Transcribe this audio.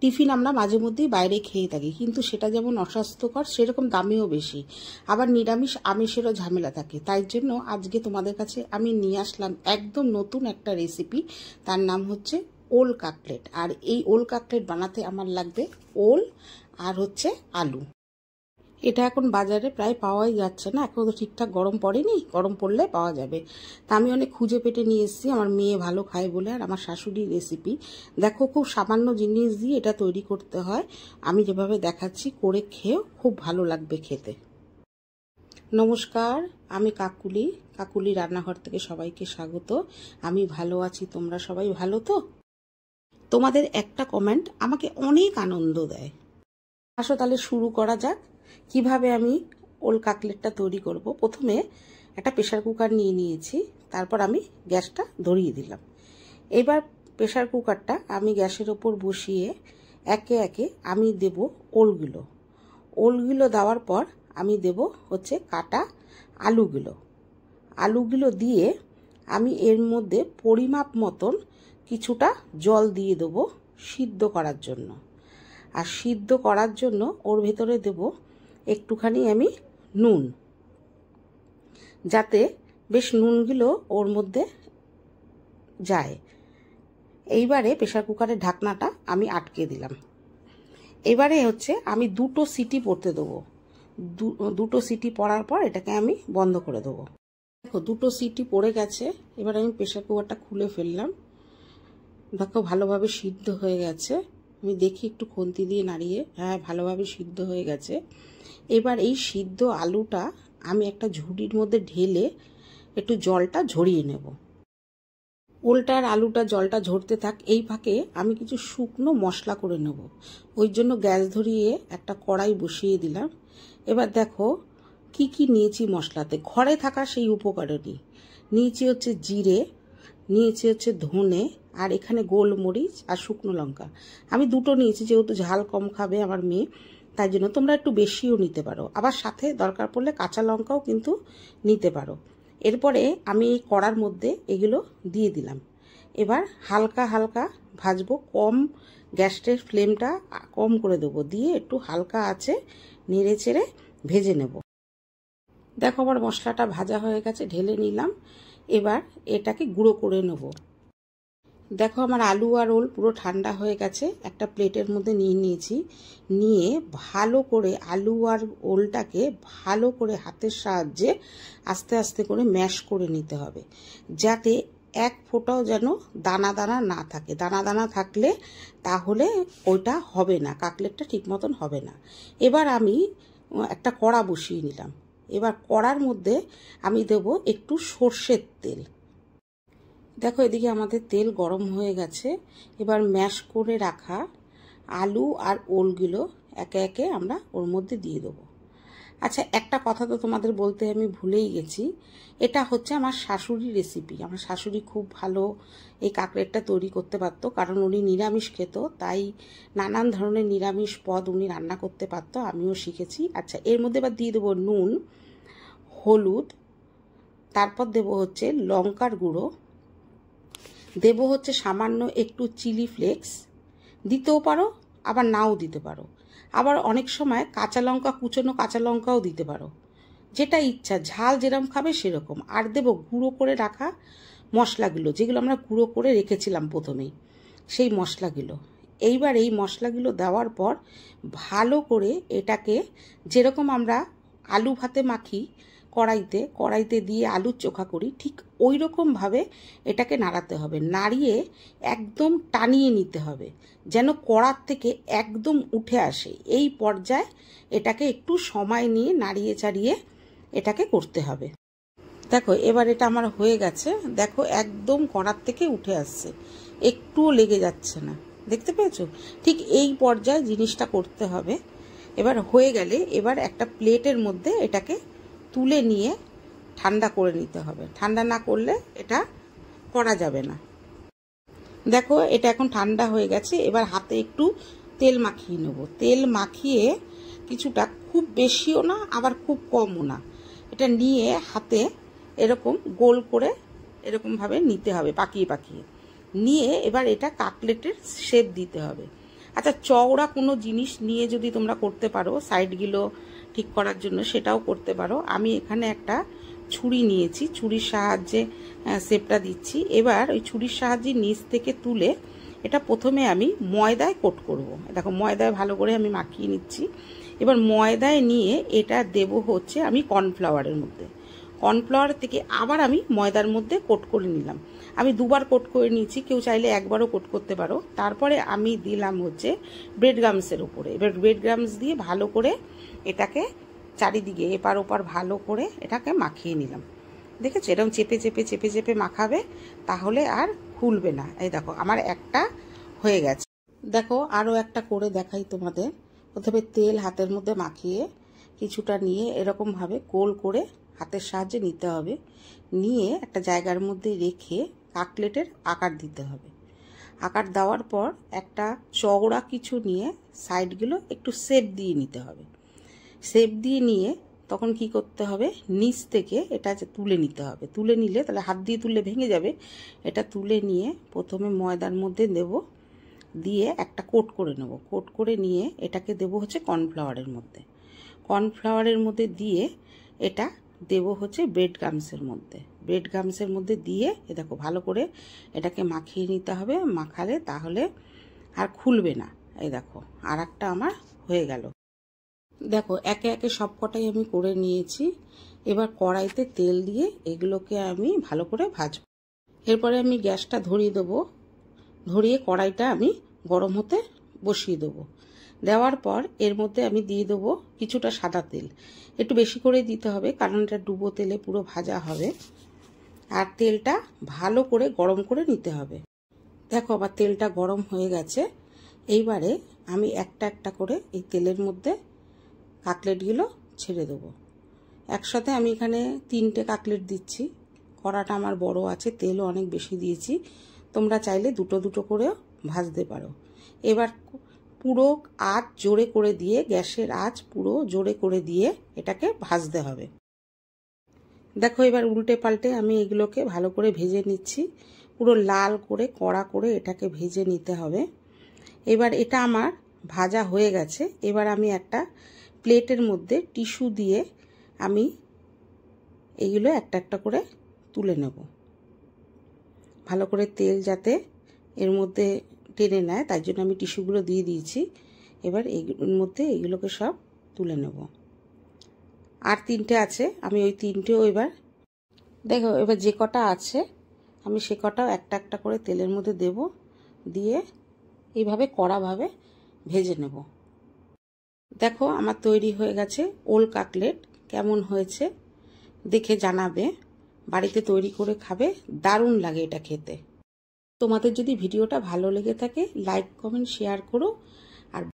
Tiffin আমরা মাঝে মধ্যেই বাইরে খেয়ে থাকি, কিন্তু সেটা যেমন অস্বাস্থ্যকর সেরকম দামিও বেশি, আবার নিরামিষ আমিষেরও ঝামেলা থাকে। তাই জন্য আজকে তোমাদের কাছে আমি নিয়ে আসলাম একদম নতুন একটা রেসিপি, তার নাম হচ্ছে ওল কাটলেট। আর এই ওল কাটলেট বানাতে আমার লাগবে ওল আর হচ্ছে আলু। এটা এখন বাজারে প্রায় পাওয়াই যাচ্ছে না, এখন তো ঠিকঠাক গরম পড়েনি, গরম পড়লে পাওয়া যাবে। তা আমি অনেক খুঁজে পেটে নিয়ে এসেছি, আমার মেয়ে ভালো খায় বলে, আর আমার শাশুড়ির রেসিপি। দেখো খুব সামান্য জিনিস দিয়ে এটা তৈরি করতে হয়, আমি যেভাবে দেখাচ্ছি করে খেয়েও খুব ভালো লাগবে খেতে। নমস্কার, আমি কাকুলি রান্নাঘর থেকে সবাইকে স্বাগত। আমি ভালো আছি, তোমরা সবাই ভালো তো? তোমাদের একটা কমেন্ট আমাকে অনেক আনন্দ দেয়। আসো তাহলে শুরু করা যাক কিভাবে আমি ওল কাটলেটটা তৈরি করব। প্রথমে একটা প্রেসার কুকার নিয়ে নিয়েছি, তারপর আমি গ্যাসটা ধরিয়ে দিলাম। এবার প্রেসার কুকারটা আমি গ্যাসের ওপর বসিয়ে একে একে আমি দেব ওলগুলো দেওয়ার পর আমি দেব হচ্ছে কাটা আলুগুলো দিয়ে আমি এর মধ্যে পরিমাপ মতন কিছুটা জল দিয়ে দেবো সিদ্ধ করার জন্য। আর সিদ্ধ করার জন্য ওর ভেতরে দেব একটুখানি আমি নুন, যাতে বেশ নুনগুলো ওর মধ্যে যায়। এইবারে প্রেসার কুকারের ঢাকনাটা আমি আটকে দিলাম। এবারে হচ্ছে আমি দুটো সিটি পড়তে দেবো। দুটো সিটি পড়ার পর এটাকে আমি বন্ধ করে দেবো। দেখো দুটো সিটি পড়ে গেছে। এবার আমি প্রেসার কুকারটা খুলে ফেললাম। দেখো ভালোভাবে সিদ্ধ হয়ে গেছে। আমি দেখি একটু খুন্তি দিয়ে নাড়িয়ে, হ্যাঁ ভালোভাবে সিদ্ধ হয়ে গেছে। এবার এই সিদ্ধ আলুটা আমি একটা ঝুড়ির মধ্যে ঢেলে একটু জলটা ঝরিয়ে নেব। ওলটার আলুটা জলটা ঝরতে থাক, এই ফাঁকে আমি কিছু শুকনো মশলা করে নেব। ওই জন্য গ্যাস ধরিয়ে একটা কড়াই বসিয়ে দিলাম। এবার দেখো কি কি নিয়েছি মশলাতে, ঘরে থাকা সেই উপকরণই নিয়েছি। হচ্ছে জিরে, নিয়েছি হচ্ছে ধনে, আর এখানে গোলমরিচ আর শুকনো লঙ্কা। আমি দুটো নিয়েছি, যেহেতু ঝাল কম খাবে আমার মেয়ে, তাই জন্য তোমরা একটু বেশিও নিতে পারো, আবার সাথে দরকার পড়লে কাঁচা লঙ্কাও কিন্তু নিতে পারো। এরপরে আমি এই কড়ার মধ্যে এগুলো দিয়ে দিলাম। এবার হালকা হালকা ভাজবো, কম গ্যাসের ফ্লেমটা কম করে দেবো, দিয়ে একটু হালকা আছে নেড়ে চেড়ে ভেজে নেব। দেখো আমার মশলাটা ভাজা হয়ে গেছে, ঢেলে নিলাম। এবার এটাকে গুঁড়ো করে নেব। দেখো আমার আলু আর ওল পুরো ঠান্ডা হয়ে গেছে, একটা প্লেটের মধ্যে নিয়ে নিয়েছি। নিয়ে ভালো করে আলু আর ওলটাকে ভালো করে হাতের সাহায্যে আস্তে আস্তে করে ম্যাশ করে নিতে হবে, যাতে এক ফোঁটাও যেন দানা দানা না থাকে। দানা দানা থাকলে তাহলে ওইটা হবে না, কাটলেটটা ঠিক মতন হবে না। এবার আমি একটা কড়া বসিয়ে নিলাম। এবার কড়ার মধ্যে আমি দেব একটু সর্ষের তেল। দেখো এদিকে আমাদের তেল গরম হয়ে গেছে। এবার ম্যাশ করে রাখা আলু আর ওলগুলো একে একে আমরা ওর মধ্যে দিয়ে দেবো। আচ্ছা একটা কথা তো তোমাদের বলতে আমি ভুলেই গেছি, এটা হচ্ছে আমার শাশুড়ির রেসিপি। আমার শাশুড়ি খুব ভালো এই কাটলেটটা তৈরি করতে পারতো, কারণ উনি নিরামিষ খেত, তাই নানান ধরনের নিরামিষ পদ উনি রান্না করতে পারতো, আমিও শিখেছি। আচ্ছা এর মধ্যে এবার দিয়ে দেবো নুন, হলুদ, তারপর দেব হচ্ছে লঙ্কার গুঁড়ো, দেব হচ্ছে সামান্য একটু চিলি ফ্লেক্স, দিতেও পারো আবার নাও দিতে পারো, আবার অনেক সময় কাঁচা লঙ্কা, কুচনো কাঁচা লঙ্কাও দিতে পারো, যেটা ইচ্ছা, ঝাল যেরকম খাবে সেরকম। আর দেব গুঁড়ো করে রাখা মশলাগুলো, যেগুলো আমরা গুঁড়ো করে রেখেছিলাম প্রথমেই, সেই মশলাগুলো। এইবার এই মশলাগুলো দেওয়ার পর ভালো করে এটাকে, যেরকম আমরা আলু ভাতে মাখি কড়াইতে দিয়ে আলুর চোখা করি, ঠিক ওই রকমভাবে এটাকে নাড়াতে হবে। নাড়িয়ে একদম টানিয়ে নিতে হবে, যেন কড়ার থেকে একদম উঠে আসে। এই পর্যায়ে এটাকে একটু সময় নিয়ে নাড়িয়ে চাড়িয়ে এটাকে করতে হবে। দেখো এবার এটা আমার হয়ে গেছে। দেখো একদম কড়ার থেকে উঠে আসছে, একটুও লেগে যাচ্ছে না, দেখতে পেয়েছো? ঠিক এই পর্যায়ে জিনিসটা করতে হবে। এবার হয়ে গেলে এবার একটা প্লেটের মধ্যে এটাকে তুলে নিয়ে ঠান্ডা করে নিতে হবে। ঠান্ডা না করলে এটা করা যাবে না। দেখো এটা এখন ঠান্ডা হয়ে গেছে। এবার হাতে একটু তেল মাখিয়ে নেব। তেল মাখিয়ে কিছুটা, খুব বেশিও না আবার খুব কমও না, এটা নিয়ে হাতে এরকম গোল করে এরকমভাবে নিতে হবে, পাকিয়ে পাকিয়ে নিয়ে এবার এটা কাটলেটের শেপ দিতে হবে। আচ্ছা, চওড়া কোনো জিনিস নিয়ে যদি তোমরা করতে পারো সাইডগুলো ঠিক করার জন্য, সেটাও করতে পারো। আমি এখানে একটা ছুরি নিয়েছি, ছুরির সাহায্যে শেপটা দিচ্ছি। এবার ওই ছুরির সাহায্যে নিচ থেকে তুলে এটা প্রথমে আমি ময়দায় কোট করব। দেখো ময়দায় ভালো করে আমি মাখিয়ে নিচ্ছি। এবার ময়দায় নিয়ে এটা দেব হচ্ছে আমি কর্নফ্লাওয়ারের মধ্যে। কর্নফ্লাওয়ার থেকে আবার আমি ময়দার মধ্যে কোট করে নিলাম। আমি দুবার কোট করে নিয়েছি, কেউ চাইলে একবারও কোট করতে পারো। তারপরে আমি দিলাম হচ্ছে ব্রেড গামসের উপরে। এবার ব্রেড গামস দিয়ে ভালো করে এটাকে চারিদিকে এপার ওপার ভালো করে এটাকে মাখিয়ে নিলাম। দেখেছো, এরকম চেপে চেপে চেপে চেপে মাখাবে, তাহলে আর খুলবে না। এই দেখো আমার একটা হয়ে গেছে। দেখো আরও একটা করে দেখাই তোমাদের। প্রথমে তেল হাতের মধ্যে মাখিয়ে কিছুটা নিয়ে এরকমভাবে গোল করে হাতের সাহায্যে নিতে হবে। নিয়ে একটা জায়গার মধ্যে রেখে কাটলেটের আকার দিতে হবে। আকার দেওয়ার পর একটা চওড়া কিছু নিয়ে সাইডগুলো একটু শেপ দিয়ে নিতে হবে। শেপ দিয়ে নিয়ে তখন কি করতে হবে, নিচ থেকে এটা তুলে নিতে হবে। তুলে নিলে তাহলে হাত দিয়ে তুললে ভেঙে যাবে। এটা তুলে নিয়ে প্রথমে ময়দার মধ্যে দেব, দিয়ে একটা কোট করে নেব। কোট করে নিয়ে এটাকে দেব হচ্ছে কর্নফ্লাওয়ারের মধ্যে। কর্নফ্লাওয়ারের মধ্যে দিয়ে এটা দেব হচ্ছে ব্রেড গামসের মধ্যে। ব্রেড গামসের মধ্যে দিয়ে দেখো ভালো করে এটাকে মাখিয়ে নিতে হবে। মাখালে তাহলে আর খুলবে না। এই দেখো আর একটা আমার হয়ে গেল। দেখো একে একে সব কটাই আমি করে নিয়েছি। এবার কড়াইতে তেল দিয়ে এগুলোকে আমি ভালো করে ভাজবো। এরপরে আমি গ্যাসটা ধরিয়ে দেবো। ধরিয়ে কড়াইটা আমি গরম হতে বসিয়ে দেবো। দেওয়ার পর এর মধ্যে আমি দিয়ে দেবো কিছুটা সাদা তেল। একটু বেশি করে দিতে হবে, কারণ এটা ডুবো তেলে পুরো ভাজা হবে। আর তেলটা ভালো করে গরম করে নিতে হবে। দেখো আবার তেলটা গরম হয়ে গেছে। এইবারে আমি একটা একটা করে এই তেলের মধ্যে কাটলেটগুলো ছেড়ে দেবো। একসাথে আমি এখানে 3টে কাটলেট দিচ্ছি। কড়াটা আমার বড় আছে, তেলও অনেক বেশি দিয়েছি। তোমরা চাইলে দুটো দুটো করেও ভাজতে পারো। এবার পুরো আঁচ জোরে করে দিয়ে, গ্যাসের আঁচ পুরো জোরে করে দিয়ে এটাকে ভাজতে হবে। দেখো এবার উল্টে পাল্টে আমি এগুলোকে ভালো করে ভেজে নিচ্ছি। পুরো লাল করে কড়া করে এটাকে ভেজে নিতে হবে। এবার এটা আমার ভাজা হয়ে গেছে। এবার আমি একটা প্লেটের মধ্যে টিস্যু দিয়ে আমি এইগুলো একটা একটা করে তুলে নেব। ভালো করে তেল যাতে এর মধ্যে টেনে নেয়, তাই জন্য আমি টিস্যুগুলো দিয়ে দিয়েছি। এবার এর মধ্যে এগুলোকে সব তুলে নেব। আর 3টে আছে, আমি ওই 3টেও এবার দেখো এবার যে কটা আছে আমি সে কটাও একটা একটা করে তেলের মধ্যে দেব। দিয়ে এইভাবে কড়াভাবে ভেজে নেব। দেখো আমার তৈরি হয়ে গেছে ওল কাটলেট। কেমন হয়েছে দেখে জানাবে। বাড়িতে তৈরি করে খাবে, দারুণ লাগে এটা খেতে। তোমাদের যদি ভিডিওটা ভালো লেগে থাকে লাইক কমেন্ট শেয়ার করো।